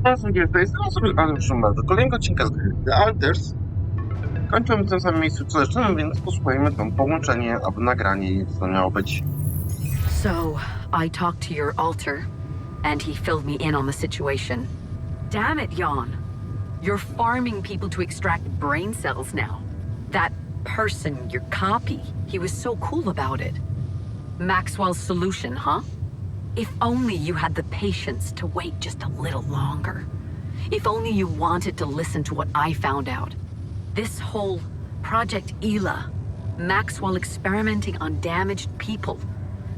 No, to jest sobie do kolejnego odcinka z gry The Alters. Kończymy w tym samym miejscu co zresztą, więc posłuchajmy tam połączenie, aby nagranie co miało być. So, I talked to your alter, and he filled me in on the situation. Damn it, Jan. You're farming people to extract brain cells now. That person, your copy, he was so cool about it. Maxwell's solution, huh? If only you had the patience to wait just a little longer. If only you wanted to listen to what I found out. This whole Project Ela, Maxwell experimenting on damaged people,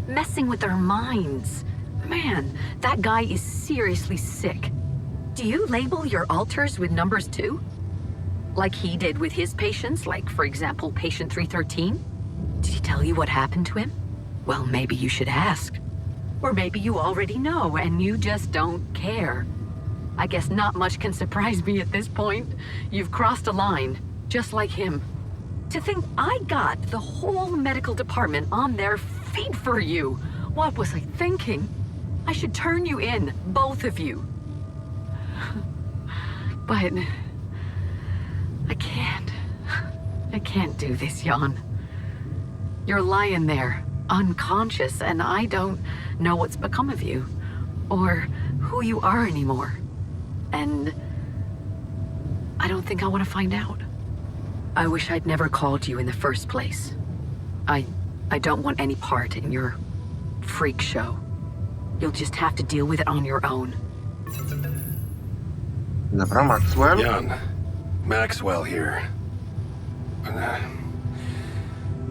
messing with their minds. Man, that guy is seriously sick. Do you label your alters with numbers too? Like he did with his patients, like, for example, patient 313? Did he tell you what happened to him? Well, maybe you should ask. Or maybe you already know and you just don't care. I guess not much can surprise me at this point. You've crossed a line, just like him. To think I got the whole medical department on their feet for you. What was I thinking? I should turn you in, both of you. But I can't. I can't do this, Jan. You're lying there, unconscious, and I don't know what's become of you, or who you are anymore. And I don't think I want to find out. I wish I'd never called you in the first place. I don't want any part in your freak show. You'll just have to deal with it on your own. Dobra, Maxwell. Jan, Maxwell here.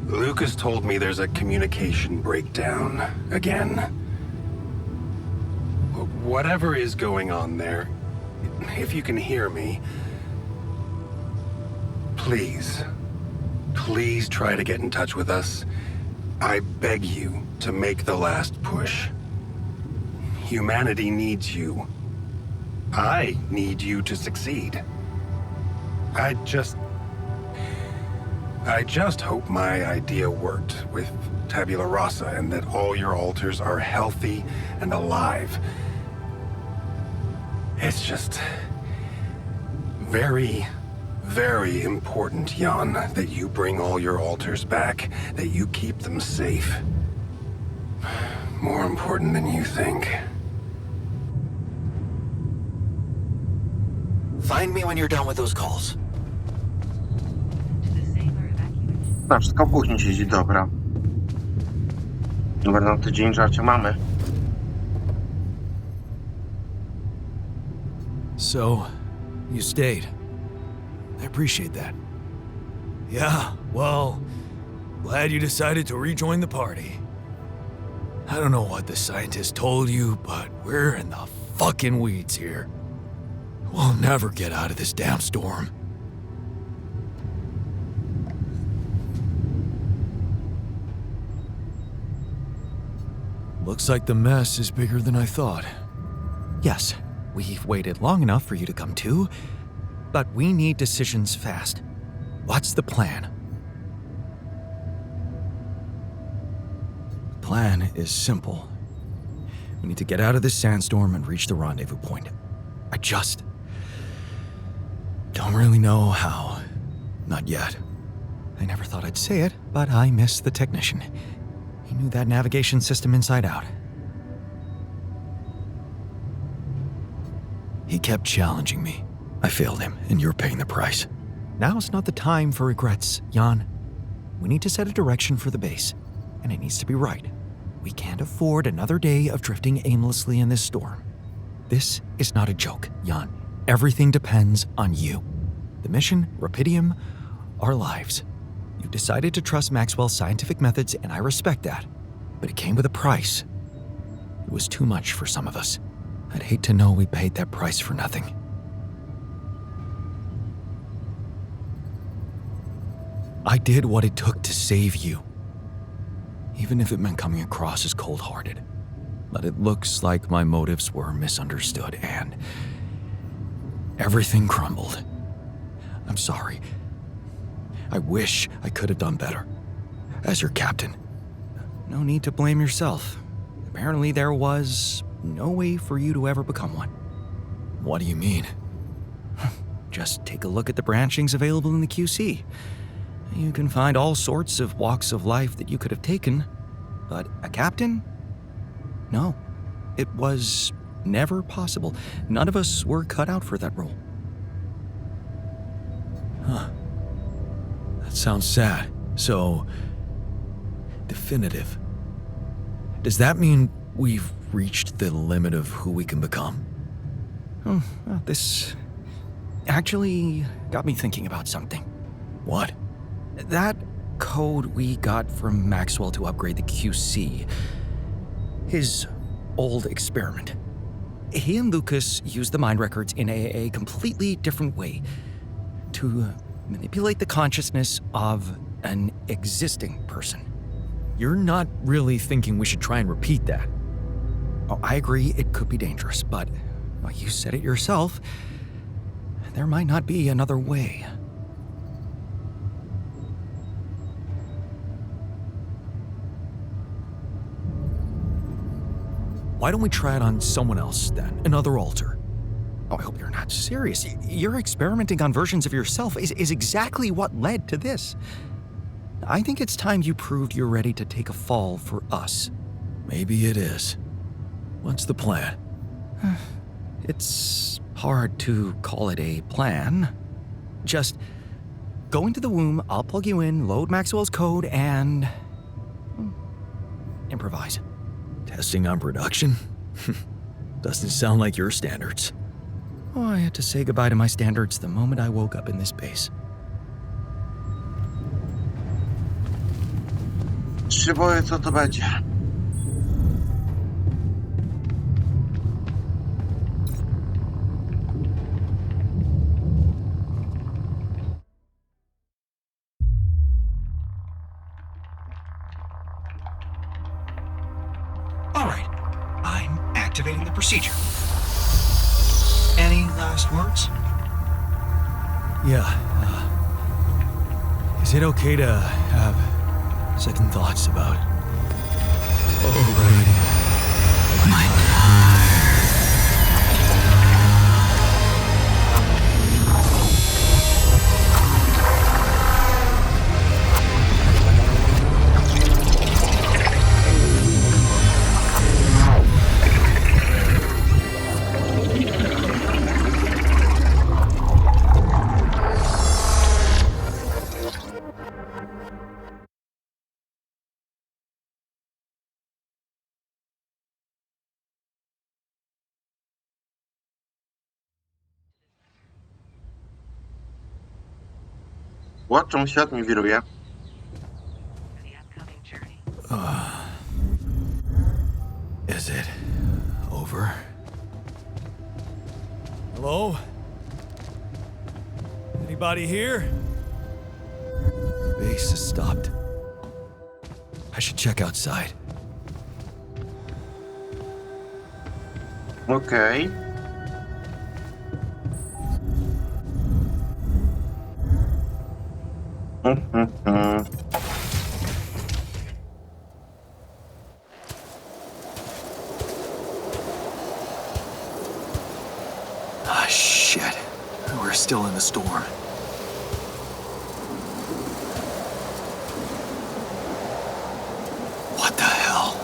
Lucas told me there's a communication breakdown again. Whatever is going on there, if you can hear me, please try to get in touch with us. I beg you to make the last push. Humanity needs you. I need you to succeed. I just hope my idea worked with Tabula Rasa and that all your alters are healthy and alive. It's just very, very important, Jan, that you bring all your alters back, that you keep them safe. More important than you think. Find me when you're done with those calls. Wszystko w kuchni siedzi, dobra. Dobra, na tydzień żarcia mamy. So, you stayed. I appreciate that. Yeah, well, glad you decided to rejoin the party. I don't know what the scientist told you, but we're in the fucking weeds here. We'll never get out of this damn storm. Looks like the mess is bigger than I thought. Yes, we've waited long enough for you to come to, but we need decisions fast. What's the plan? The plan is simple. We need to get out of this sandstorm and reach the rendezvous point. I just don't really know how. Not yet. I never thought I'd say it, but I miss the technician. He knew that navigation system inside out. He kept challenging me. I failed him, and you're paying the price. Now's not the time for regrets, Jan. We need to set a direction for the base, and it needs to be right. We can't afford another day of drifting aimlessly in this storm. This is not a joke, Jan. Everything depends on you. The mission, Rapidium, our lives. You decided to trust Maxwell's scientific methods, and I respect that. But it came with a price. It was too much for some of us. I'd hate to know we paid that price for nothing. I did what it took to save you. Even if it meant coming across as cold-hearted. But it looks like my motives were misunderstood, and everything crumbled. I'm sorry. I wish I could have done better. As your captain. No need to blame yourself. Apparently there was no way for you to ever become one. What do you mean? Just take a look at the branchings available in the QC. You can find all sorts of walks of life that you could have taken, but a captain? No. It was never possible. None of us were cut out for that role. Huh. That sounds sad. So, definitive. Does that mean we've reached the limit of who we can become? Oh, well, this actually got me thinking about something. What? That code we got from Maxwell to upgrade the QC, his old experiment. He and Lucas used the mind records in a completely different way to manipulate the consciousness of an existing person. You're not really thinking we should try and repeat that? Oh, I agree it could be dangerous, but well, you said it yourself. There might not be another way. Why don't we try it on someone else then? Another alter? Oh, I hope you're not serious. You're experimenting on versions of yourself is exactly what led to this. I think it's time you proved you're ready to take a fall for us. Maybe it is. What's the plan? It's hard to call it a plan. Just go into the womb, I'll plug you in, load Maxwell's code, and improvise. Testing on production? Doesn't sound like your standards. Oh, I had to say goodbye to my standards the moment I woke up in this base. Się boję, co to będzie. All right, I'm activating the procedure. Any last words? Yeah, is it okay to have second thoughts about overriding my Czemu świat mi wiruje? Is it over? Hello? Anybody here? Base has stopped. I should check outside. Okej. Ah, shit. We're still in the storm. What the hell?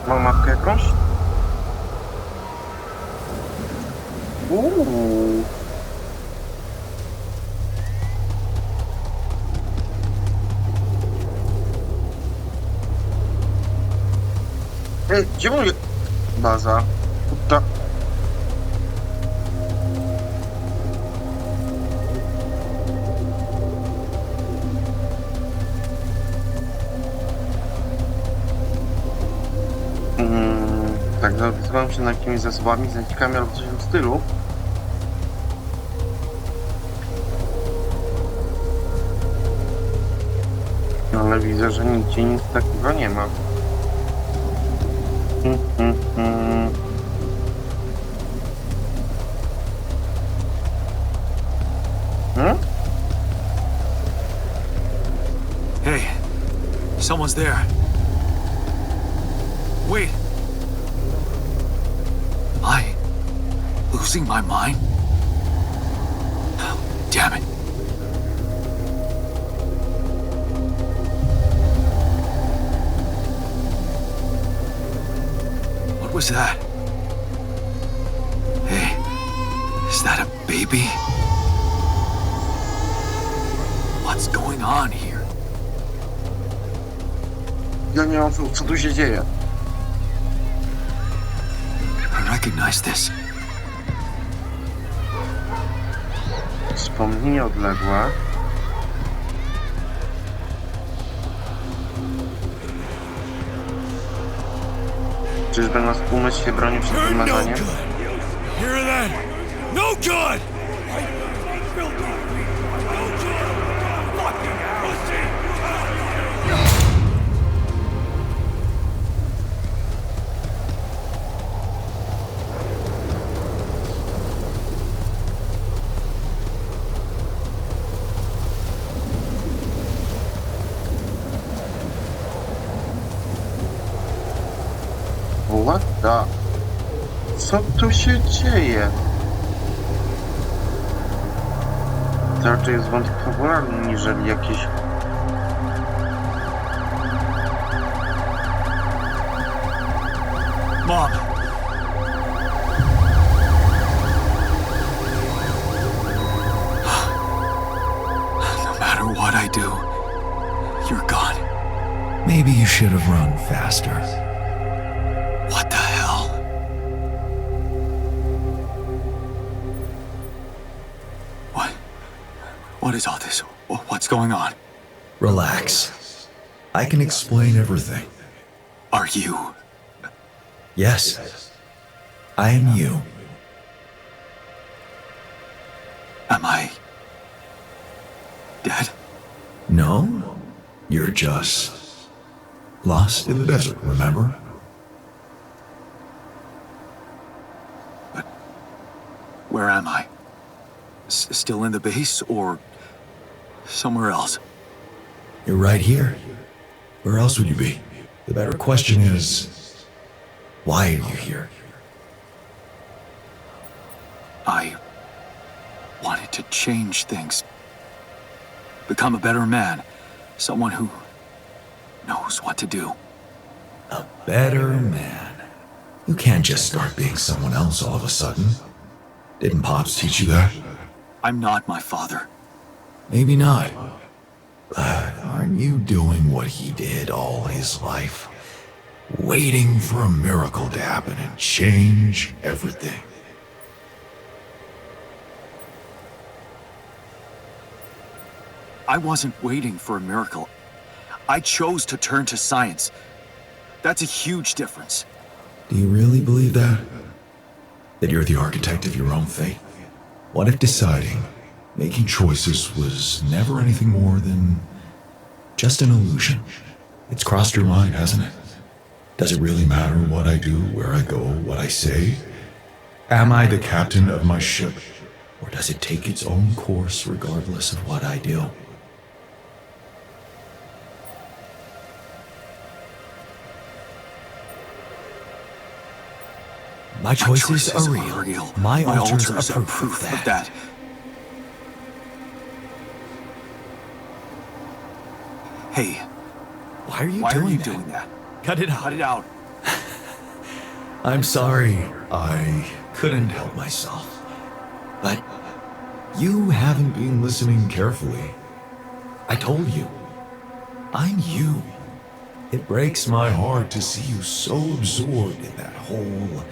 Mam mapkę jakąś? Gdzie moja baza? Ta... Tak, zastanawiam się nad jakimiś zasobami, znajdźkami albo coś w tym stylu. Ale widzę, że nigdzie nic takiego nie ma. Hey, Someone's there. Wait. Am I losing my mind? Oh, damn it. What was that? Hey, is that a baby? What's going on here? Ja nie mam słów, co tu się dzieje. I recognize this. Wspomnienie odległe. Czyżby nas umysł się bronił przed You're no wymazaniem? good. Hear that? No good! What the... Co tu się dzieje? To raczej jest wątek fabularny, niżeli jakieś... Mom. No matter what I do, you're gone. Maybe you should have run faster. What the hell? What is all this? What's going on? Relax. I can explain everything. Are you? Yes. I am you. Am I dead? No, you're just lost in the desert, remember? But where am I? Still in the base or somewhere else? You're right here. Where else would you be? The better question is, why are you here? I wanted to change things. Become a better man. Someone who knows what to do. A better man. You can't just start being someone else all of a sudden. Didn't Pops teach you that? I'm not my father. Maybe not. But aren't you doing what he did all his life? Waiting for a miracle to happen and change everything. I wasn't waiting for a miracle. I chose to turn to science. That's a huge difference. Do you really believe that? That you're the architect of your own fate? What if deciding, making choices was never anything more than just an illusion? It's crossed your mind, hasn't it? Does it really matter what I do, where I go, what I say? Am I the captain of my ship? Or does it take its own course regardless of what I do? My choices are real. My altars are proof of that. Hey, Why are you why are you that? doing that? Cut it out. Cut it out. I'm sorry. I couldn't help myself. But you haven't been listening carefully. I told you. I'm you. It breaks my heart to see you so absorbed in that whole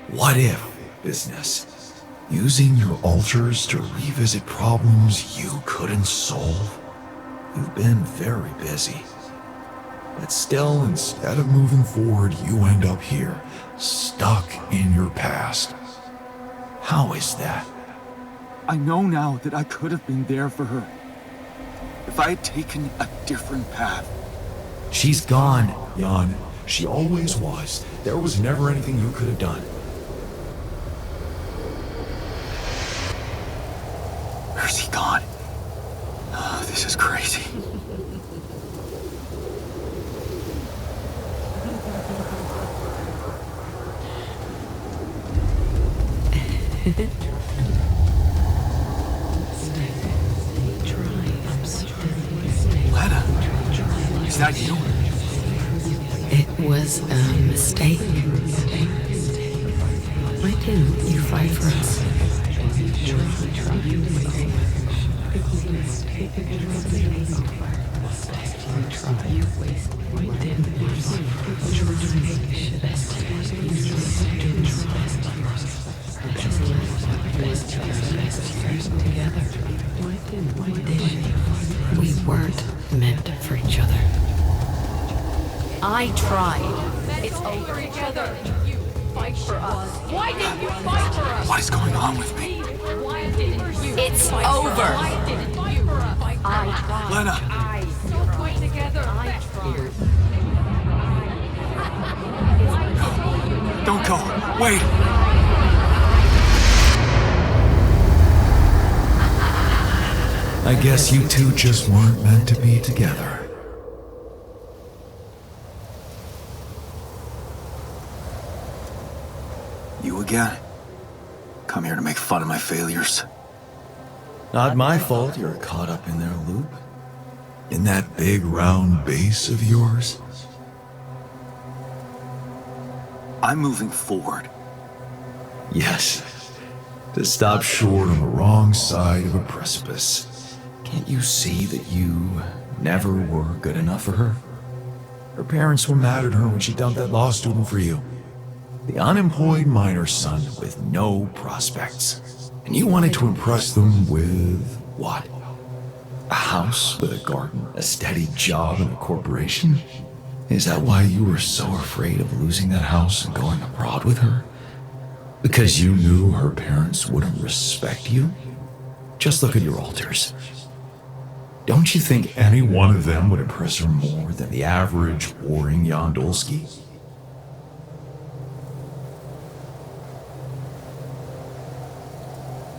what if business. Using your altars to revisit problems you couldn't solve. You've been very busy. But still, instead of moving forward, you end up here, stuck in your past. How is that? I know now that I could have been there for her. If I had taken a different path. She's gone, Jan. She always was. There was never anything you could have done. Where's he gone? Oh, this is crazy. Lena, is that you? It was a mistake. Why didn't you fight for us? We weren't meant for each other. I tried. It's over each other. You fight for us. Why didn't you fight for us? What is going on with me? Why didn't you? It's fight for over. us? Why didn't you fight for us? Lena! So fight together. Don't go! Wait! I guess you two just weren't meant to be together. You again? Come here to make fun of my failures. Not my fault you're caught up in their loop. In that big round base of yours. I'm moving forward. Yes. To stop short on the wrong side of a precipice. Can't you see that you never were good enough for her? Her parents were mad at her when she dumped that law student for you. The unemployed miner son with no prospects. And you wanted to impress them with what? A house with a garden, a steady job and a corporation? Is that why you were so afraid of losing that house and going abroad with her? Because you knew her parents wouldn't respect you? Just look at your alters. Don't you think any one of them would impress her more than the average warring Yondolski?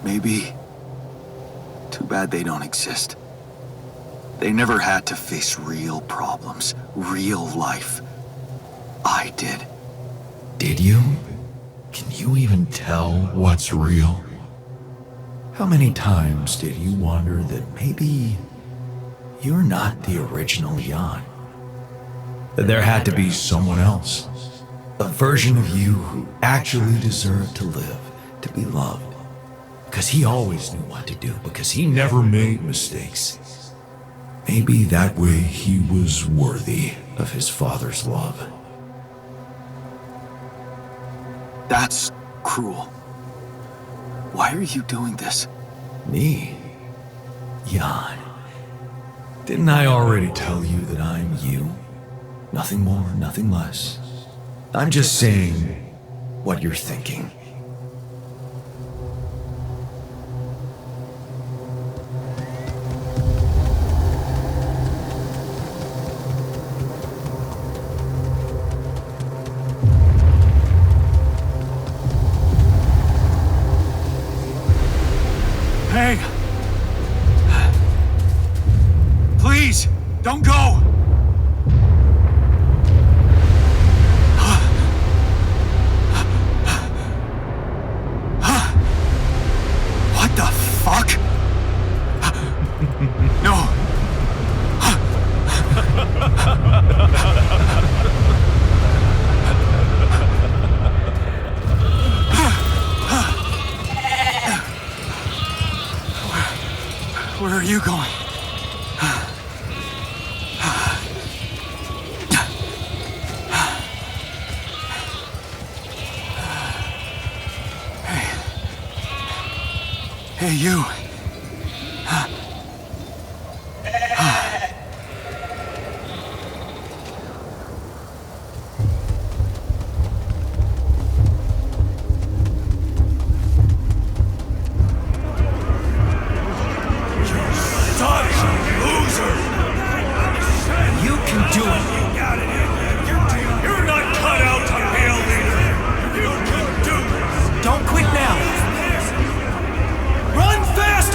Maybe. Too bad they don't exist. They never had to face real problems, real life. I did. Did you? Can you even tell what's real? How many times did you wonder that maybe you're not the original Jan? That there had to be someone else, a version of you who actually deserved to live, to be loved. Because he always knew what to do, because he never made mistakes. Maybe that way he was worthy of his father's love. That's cruel. Why are you doing this? Me? Jan. Didn't I already tell you that I'm you? Nothing more, nothing less. I'm just saying what you're thinking. Hey! Please, don't go! What the fuck? No! Where are you going? Hey, you. Don't quit now! Run fast!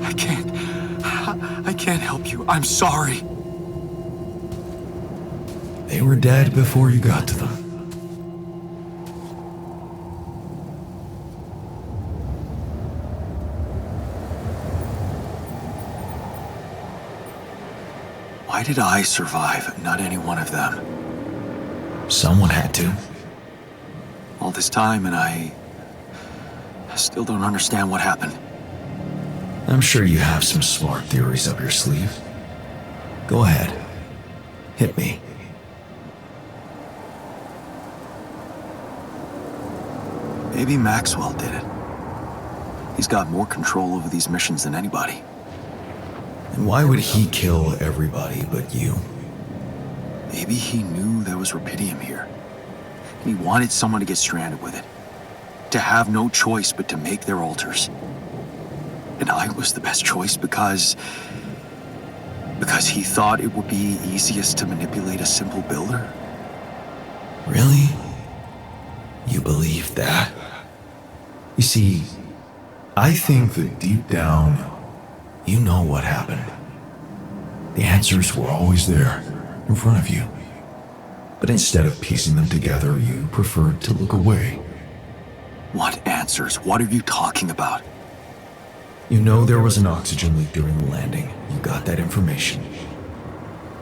I can't help you. I'm sorry. They were dead before you got to them. Why did I survive, not any one of them? Someone had to. All this time, and I still don't understand what happened. I'm sure you have some smart theories up your sleeve. Go ahead. Hit me. Maybe Maxwell did it. He's got more control over these missions than anybody. And why would he kill everybody but you? Maybe he knew there was rubidium here. And he wanted someone to get stranded with it. To have no choice but to make their altars. And I was the best choice because he thought it would be easiest to manipulate a simple builder. Really? You believe that? You see, I think that deep down, you know what happened. The answers were always there, in front of you. But instead of piecing them together, you preferred to look away. What answers? What are you talking about? You know there was an oxygen leak during the landing. You got that information.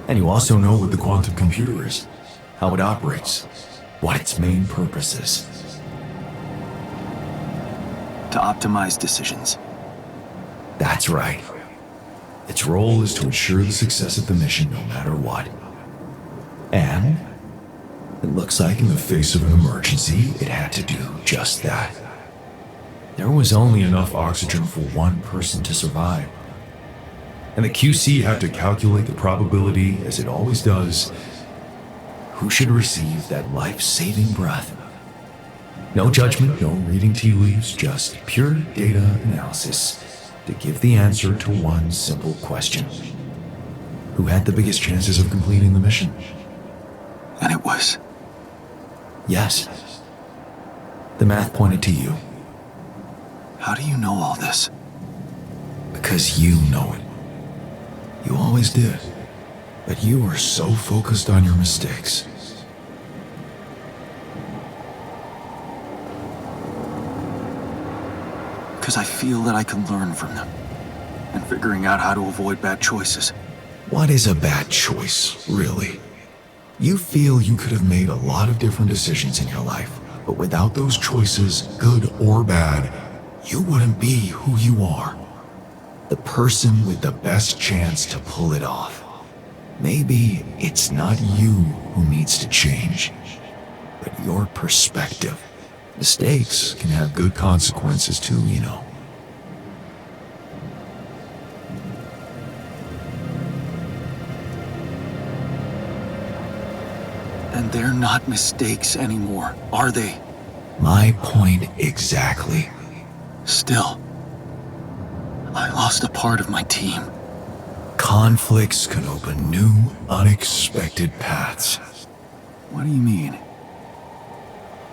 And you also know what the quantum computer is, how it operates, what its main purpose is. To optimize decisions. That's right. Its role is to ensure the success of the mission no matter what. And it looks like in the face of an emergency, it had to do just that. There was only enough oxygen for one person to survive. And the QC had to calculate the probability, as it always does, who should receive that life-saving breath. No judgment, no reading tea leaves, just pure data analysis to give the answer to one simple question. Who had the biggest chances of completing the mission? And it was. Yes. The math pointed to you. How do you know all this? Because you know it. You always did. But you were so focused on your mistakes. Because I feel that I can learn from them. And figuring out how to avoid bad choices. What is a bad choice, really? You feel you could have made a lot of different decisions in your life, but without those choices, good or bad, you wouldn't be who you are. The person with the best chance to pull it off. Maybe it's not you who needs to change, but your perspective. Mistakes can have good consequences too, you know. And they're not mistakes anymore, are they? My point exactly. Still, I lost a part of my team. Conflicts can open new, unexpected paths. What do you mean?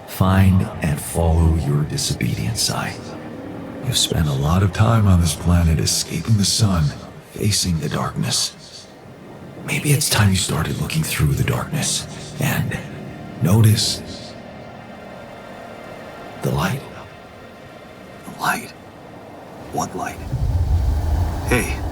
Find and follow your disobedient side. You've spent a lot of time on this planet escaping the sun, facing the darkness. Maybe it's time you started looking through the darkness and notice the light. The light? What light? Hey.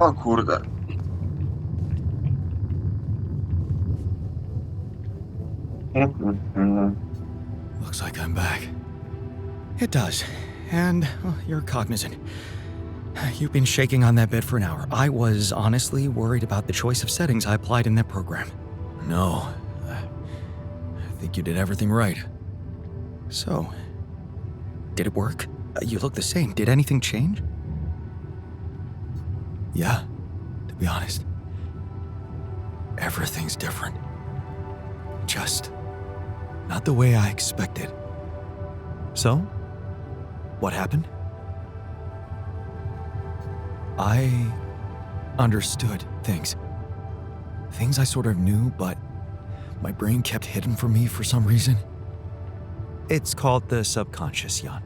O kurde. Looks like I'm back. It does. And well, you're cognizant. You've been shaking on that bed for an hour. I was honestly worried about the choice of settings I applied in that program. No. I think you did everything right. So, did it work? You look the same. Did anything change? Yeah, to be honest, everything's different. Just not the way I expected. So, what happened? I understood things. Things I sort of knew, but my brain kept hidden from me for some reason. It's called the subconscious, Jan.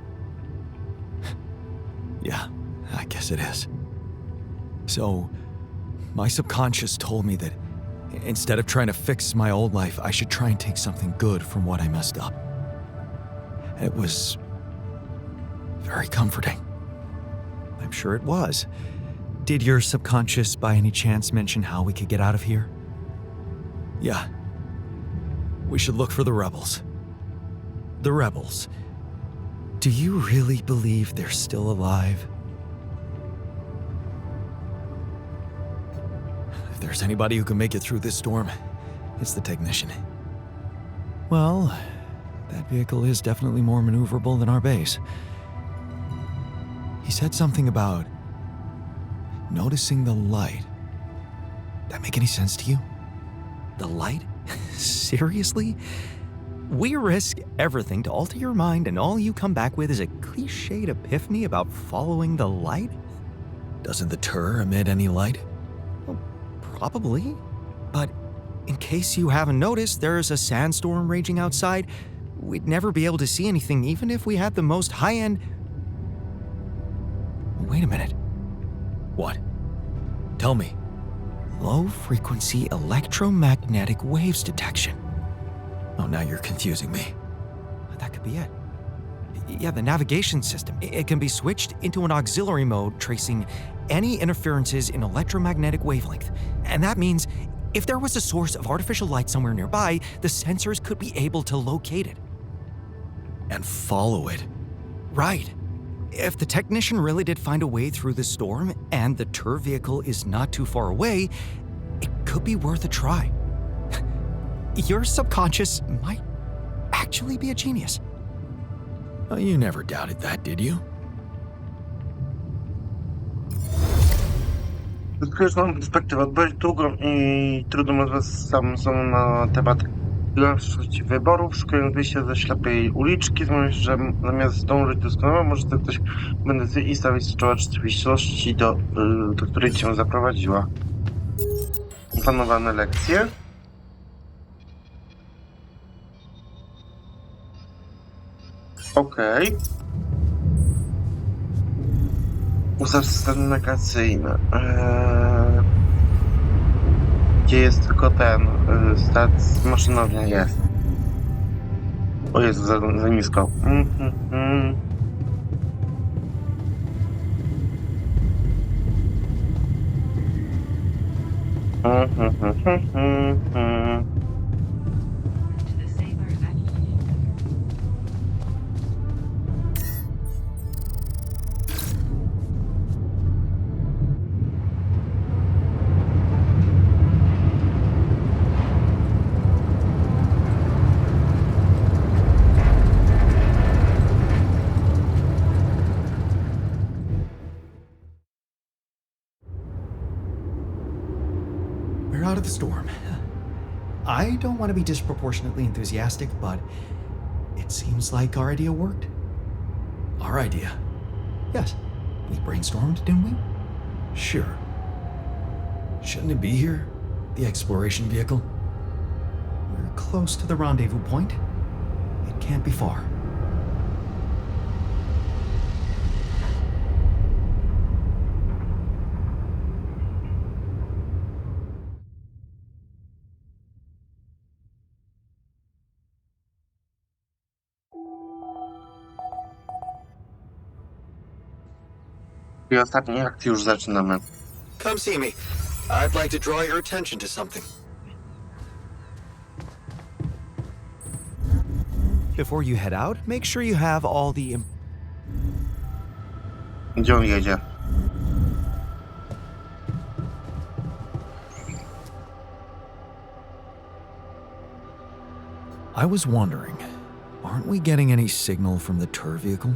Yeah, I guess it is. So, my subconscious told me that instead of trying to fix my old life, I should try and take something good from what I messed up. It was very comforting. I'm sure it was. Did your subconscious by any chance mention how we could get out of here? Yeah. We should look for the rebels. The rebels. Do you really believe they're still alive? If there's anybody who can make it through this storm, it's the technician. Well, that vehicle is definitely more maneuverable than our base. He said something about noticing the light. That make any sense to you? The light? Seriously? We risk everything to alter your mind, and all you come back with is a cliched epiphany about following the light? Doesn't the Tur emit any light? Well, probably. But in case you haven't noticed, there's a sandstorm raging outside. We'd never be able to see anything, even if we had the most high-end... Wait a minute. What? Tell me. Low-frequency electromagnetic waves detection. Oh, now you're confusing me. That could be it. Yeah, the navigation system. It can be switched into an auxiliary mode, tracing any interferences in electromagnetic wavelength. And that means if there was a source of artificial light somewhere nearby, the sensors could be able to locate it. And follow it. Right. If the technician really did find a way through the storm, and the Tur vehicle is not too far away, it could be worth a try. Your subconscious might actually be a genius. Well, you never doubted that, did you? Zyskujesz nową perspektywę. Odbyłeś długą i trudną rozmowę z samym na temat ilości wyborów, szukając wyjścia ze ślepej uliczki, że zamiast zdążyć doskonale, może to ktoś będzie i stawić czoła rzeczywistości, do której cię zaprowadziła. Planowane lekcje. Okej. Ustaw system negacyjny. Gdzie jest tylko ten stat maszynownia jest. O Jezu, za nisko. We're out of the storm. I don't want to be disproportionately enthusiastic, but it seems like our idea worked. Our idea? Yes. We brainstormed, didn't we? Sure. Shouldn't it be here? The exploration vehicle? We're close to the rendezvous point. It can't be far. I ostatniej akcji już zaczynamy. Come see me. I'd like to draw your attention to something. Before you head out, make sure you have all the... Gdzie on jedzie? I was wondering, aren't we getting any signal from the Tur vehicle?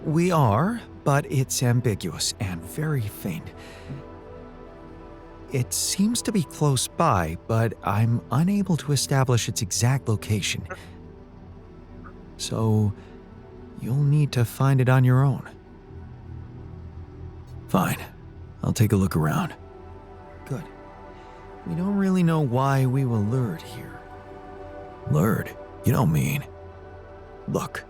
We are, but it's ambiguous and very faint. It seems to be close by, but I'm unable to establish its exact location. So, you'll need to find it on your own. Fine. I'll take a look around. Good. We don't really know why we were lured here. Lured? You don't mean. Look,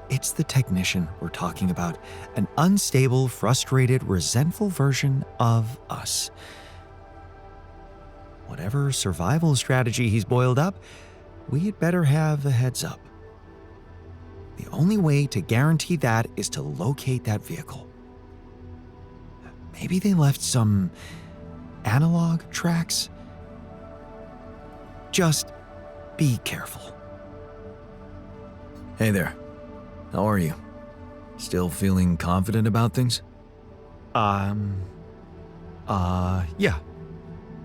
it's the technician we're talking about. An unstable, frustrated, resentful version of us. Whatever survival strategy he's boiled up, we had better have a heads up. The only way to guarantee that is to locate that vehicle. Maybe they left some analog tracks? Just be careful. Hey there. How are you? Still feeling confident about things? Yeah.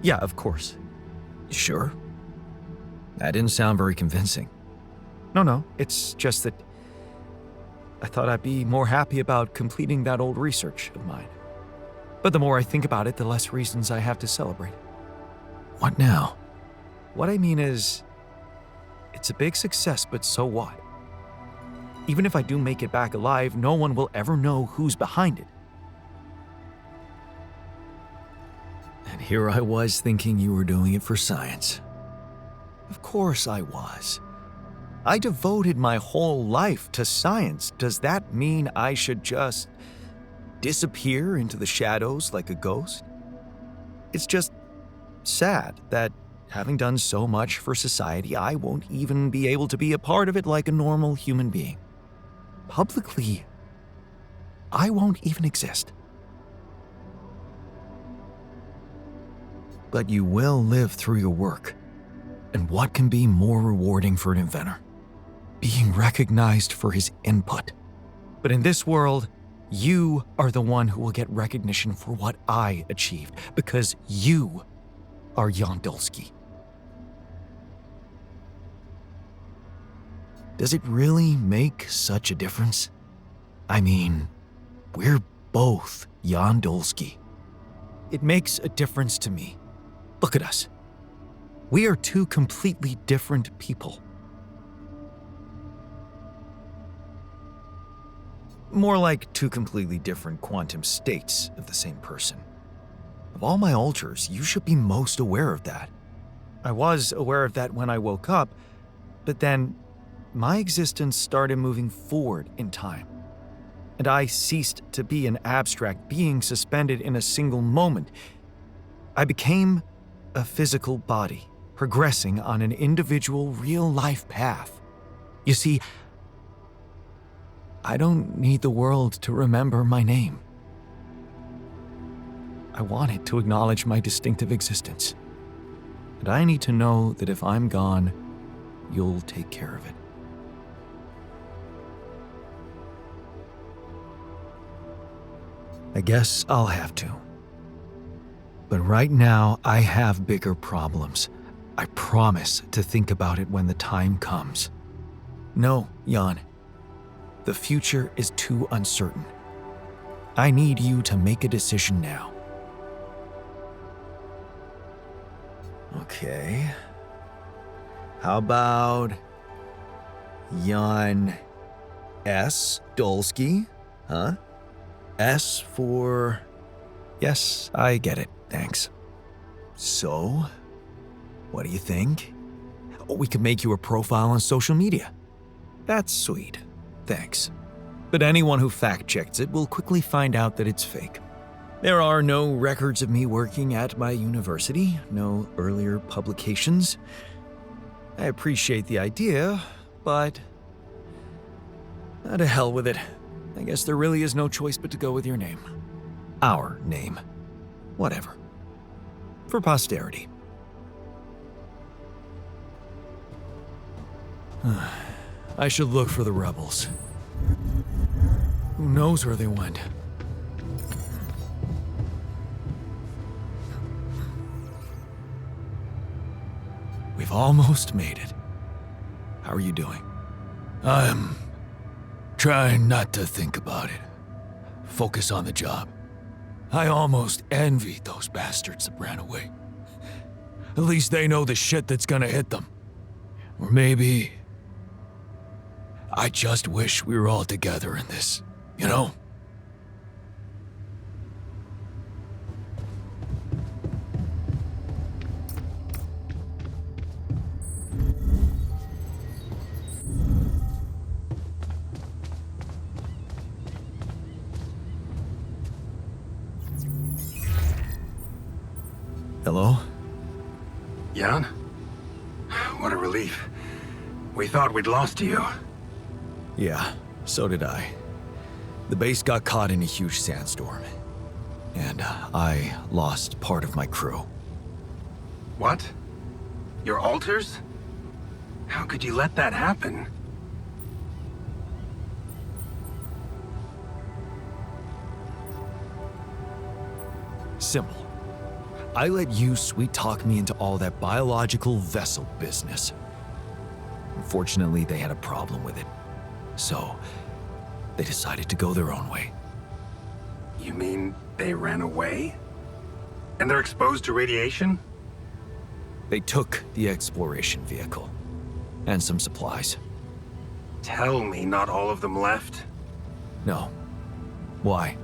Yeah, of course. Sure? That didn't sound very convincing. No, it's just that I thought I'd be more happy about completing that old research of mine. But the more I think about it, the less reasons I have to celebrate. What now? What I mean is, it's a big success, but so what? Even if I do make it back alive, no one will ever know who's behind it. And here I was thinking you were doing it for science. Of course I was. I devoted my whole life to science. Does that mean I should just disappear into the shadows like a ghost? It's just sad that having done so much for society, I won't even be able to be a part of it like a normal human being. Publicly, I won't even exist. But you will live through your work. And what can be more rewarding for an inventor? Being recognized for his input. But in this world, you are the one who will get recognition for what I achieved, because you are Jan Dulski. Does it really make such a difference? I mean, we're both Jan Dulski. It makes a difference to me. Look at us. We are two completely different people. More like two completely different quantum states of the same person. Of all my alters, you should be most aware of that. I was aware of that when I woke up, but then my existence started moving forward in time, and I ceased to be an abstract being suspended in a single moment. I became a physical body, progressing on an individual real-life path. You see, I don't need the world to remember my name. I want it to acknowledge my distinctive existence. And I need to know that if I'm gone, you'll take care of it. I guess I'll have to. But right now, I have bigger problems. I promise to think about it when the time comes. No, Jan. The future is too uncertain. I need you to make a decision now. Okay. How about Jan S. Dulski? Huh? S for... Yes, I get it. Thanks. So, what do you think? We could make you a profile on social media. That's sweet. Thanks. But anyone who fact-checks it will quickly find out that it's fake. There are no records of me working at my university, no earlier publications. I appreciate the idea, but... to hell with it. I guess there really is no choice but to go with your name. Our name. Whatever. For posterity. I should look for the rebels. Who knows where they went? We've almost made it. How are you doing? I'm trying not to think about it. Focus on the job. I almost envied those bastards that ran away. At least they know the shit that's gonna hit them. Or maybe... I just wish we were all together in this, you know? Hello? Jan? What a relief. We thought we'd lost you. Yeah, so did I. The base got caught in a huge sandstorm. And I lost part of my crew. What? Your altars? How could you let that happen? Simple. I let you sweet-talk me into all that biological vessel business. Unfortunately, they had a problem with it. So, they decided to go their own way. You mean they ran away? And they're exposed to radiation? They took the exploration vehicle. And some supplies. Tell me not all of them left? No. Why?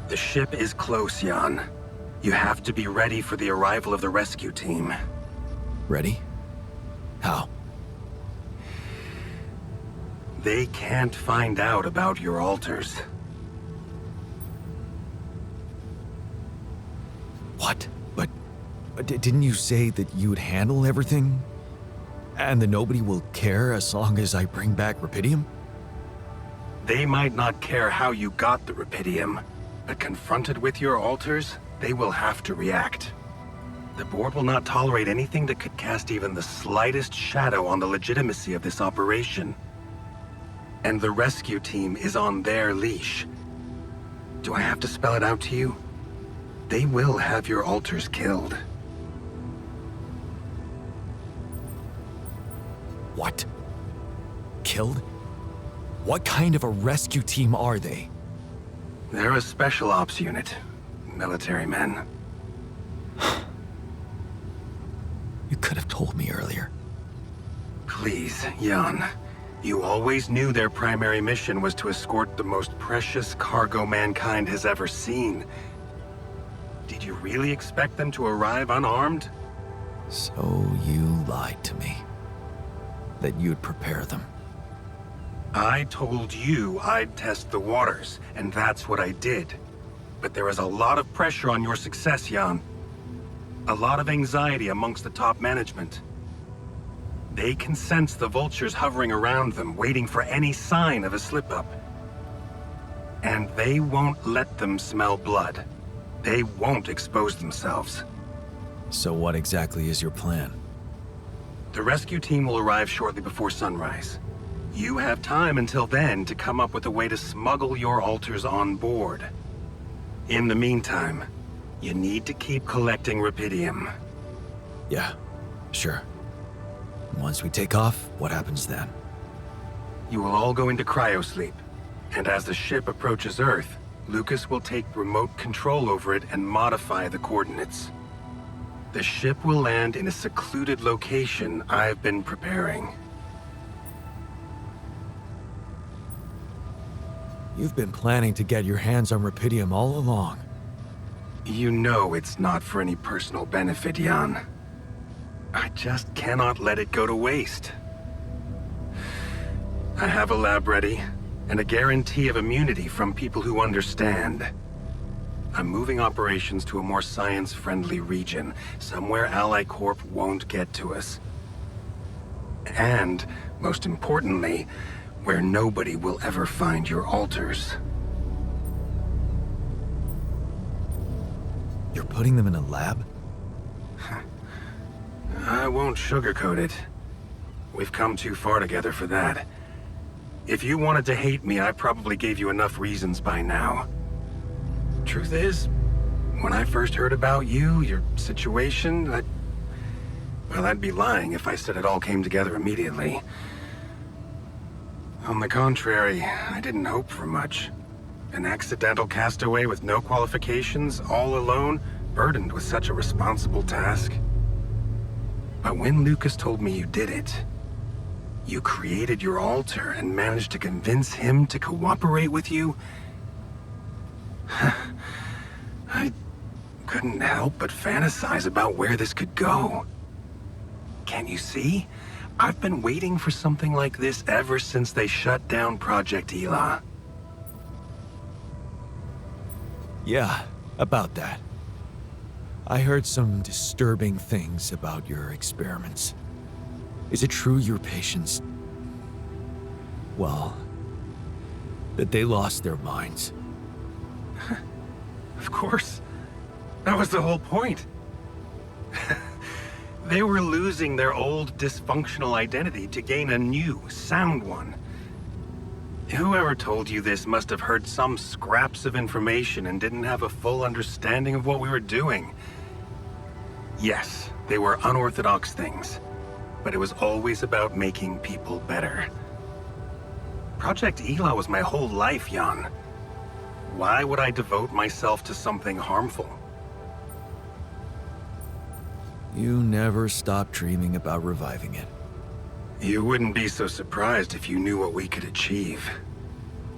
The ship is close, Jan. You have to be ready for the arrival of the rescue team. Ready? How? They can't find out about your altars. What? But didn't you say that you would handle everything? And that nobody will care as long as I bring back Rapidium? They might not care how you got the Rapidium, but confronted with your altars, they will have to react. The board will not tolerate anything that could cast even the slightest shadow on the legitimacy of this operation. And the rescue team is on their leash. Do I have to spell it out to you? They will have your altars killed. What? Killed? What kind of a rescue team are they? They're a special ops unit. Military men. You could have told me earlier. Please, Jan. You always knew their primary mission was to escort the most precious cargo mankind has ever seen. Did you really expect them to arrive unarmed? So you lied to me. That you'd prepare them. I told you I'd test the waters, and that's what I did. But there is a lot of pressure on your success, Jan. A lot of anxiety amongst the top management. They can sense the vultures hovering around them, waiting for any sign of a slip-up. And they won't let them smell blood. They won't expose themselves. So what exactly is your plan? The rescue team will arrive shortly before sunrise. You have time until then to come up with a way to smuggle your altars on board. In the meantime, you need to keep collecting Rapidium. Yeah, sure. Once we take off, what happens then? You will all go into cryosleep, and as the ship approaches Earth, Lucas will take remote control over it and modify the coordinates. The ship will land in a secluded location I've been preparing. You've been planning to get your hands on Rapidium all along. You know it's not for any personal benefit, Jan. I just cannot let it go to waste. I have a lab ready, and a guarantee of immunity from people who understand. I'm moving operations to a more science-friendly region, somewhere Ally Corp won't get to us. And, most importantly, where nobody will ever find your altars. You're putting them in a lab? I won't sugarcoat it. We've come too far together for that. If you wanted to hate me, I probably gave you enough reasons by now. Truth is, when I first heard about you, your situation, I'd be lying if I said it all came together immediately. On the contrary, I didn't hope for much. An accidental castaway with no qualifications, all alone, burdened with such a responsible task. But when Lucas told me you did it, you created your altar and managed to convince him to cooperate with you, I couldn't help but fantasize about where this could go. Can't you see? I've been waiting for something like this ever since they shut down Project Ela. Yeah, about that. I heard some disturbing things about your experiments. Is it true your patients... well, that they lost their minds? Of course. That was the whole point. They were losing their old dysfunctional identity to gain a new, sound one. Whoever told you this must have heard some scraps of information and didn't have a full understanding of what we were doing. Yes, they were unorthodox things, but it was always about making people better. Project Ela was my whole life, Jan. Why would I devote myself to something harmful? You never stopped dreaming about reviving it. You wouldn't be so surprised if you knew what we could achieve.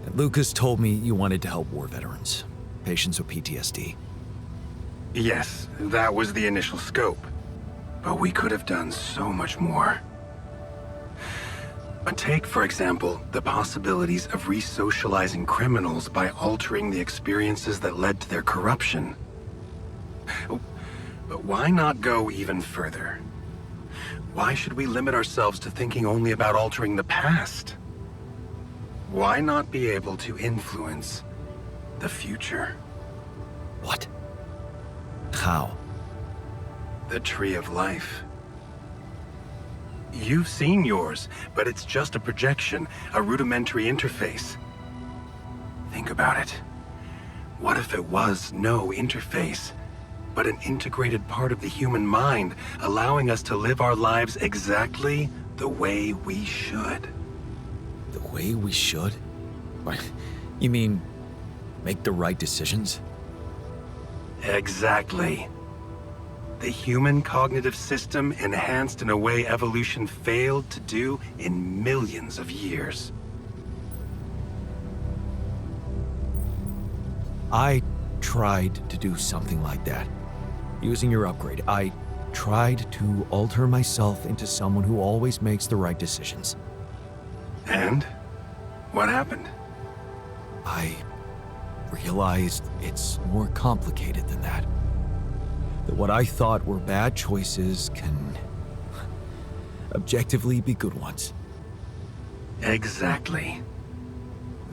And Lucas told me you wanted to help war veterans, patients with PTSD. Yes, that was the initial scope. But we could have done so much more. Take, for example, the possibilities of re-socializing criminals by altering the experiences that led to their corruption. But why not go even further? Why should we limit ourselves to thinking only about altering the past? Why not be able to influence the future? What? How? The Tree of Life. You've seen yours, but it's just a projection, a rudimentary interface. Think about it. What if it was no interface, but an integrated part of the human mind, allowing us to live our lives exactly the way we should? The way we should? What? You mean, make the right decisions? Exactly. The human cognitive system enhanced in a way evolution failed to do in millions of years. I tried to do something like that. Using your upgrade, I tried to alter myself into someone who always makes the right decisions. And? What happened? I realized it's more complicated than that. That what I thought were bad choices can objectively be good ones. Exactly.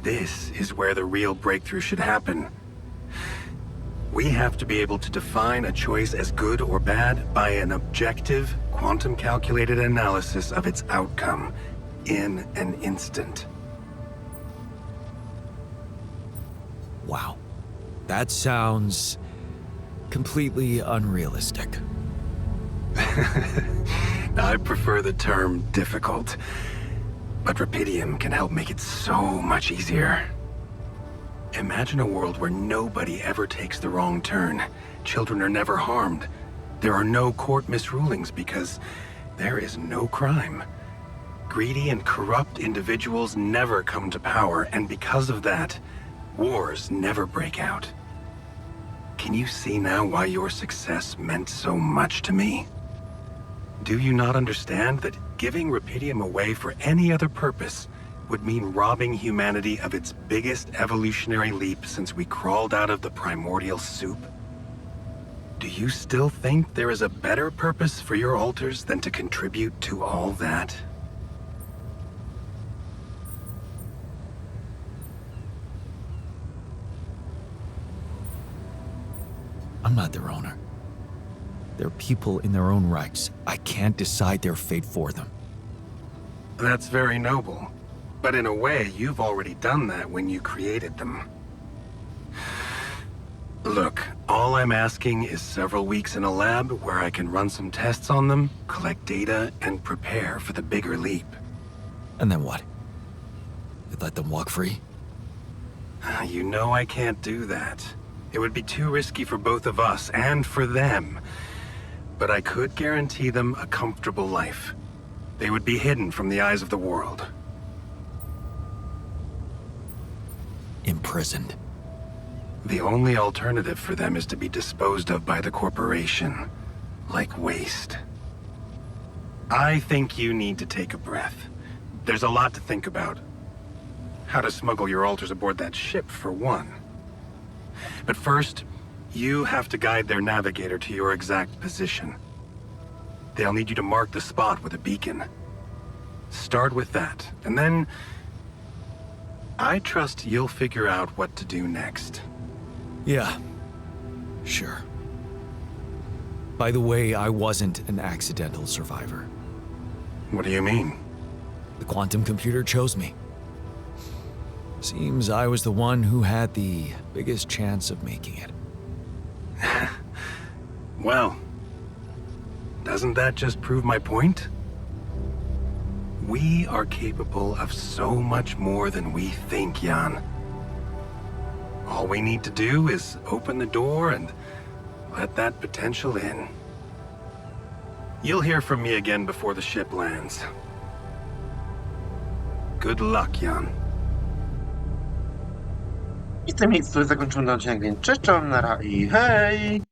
This is where the real breakthrough should happen. We have to be able to define a choice as good or bad by an objective, quantum-calculated analysis of its outcome in an instant. Wow. That sounds completely unrealistic. I prefer the term difficult, but Rapidium can help make it so much easier. Imagine a world where nobody ever takes the wrong turn. Children are never harmed. There are no court misrulings because there is no crime. Greedy and corrupt individuals never come to power, and because of that, wars never break out. Can you see now why your success meant so much to me? Do you not understand that giving Rapidium away for any other purpose would mean robbing humanity of its biggest evolutionary leap since we crawled out of the primordial soup? Do you still think there is a better purpose for your altars than to contribute to all that? I'm not their owner. They're people in their own rights. I can't decide their fate for them. That's very noble. But in a way, you've already done that when you created them. Look, all I'm asking is several weeks in a lab where I can run some tests on them, collect data, and prepare for the bigger leap. And then what? let them walk free? You know I can't do that. It would be too risky for both of us and for them. But I could guarantee them a comfortable life. They would be hidden from the eyes of the world. Imprisoned. The only alternative for them is to be disposed of by the corporation. Like waste. I think you need to take a breath. There's a lot to think about. How to smuggle your altars aboard that ship, for one. But first, you have to guide their navigator to your exact position. They'll need you to mark the spot with a beacon. Start with that, and then... I trust you'll figure out what to do next. Yeah. Sure. By the way, I wasn't an accidental survivor. What do you mean? The quantum computer chose me. Seems I was the one who had the biggest chance of making it. Well, doesn't that just prove my point? We are capable of so much more than we think, Jan. All we need to do is open the door and let that potential in. You'll hear from me again before the ship lands. Good luck, Jan. I w tym miejscu zakończymy ten odcinek, więc cześć, czołem, nara i hej!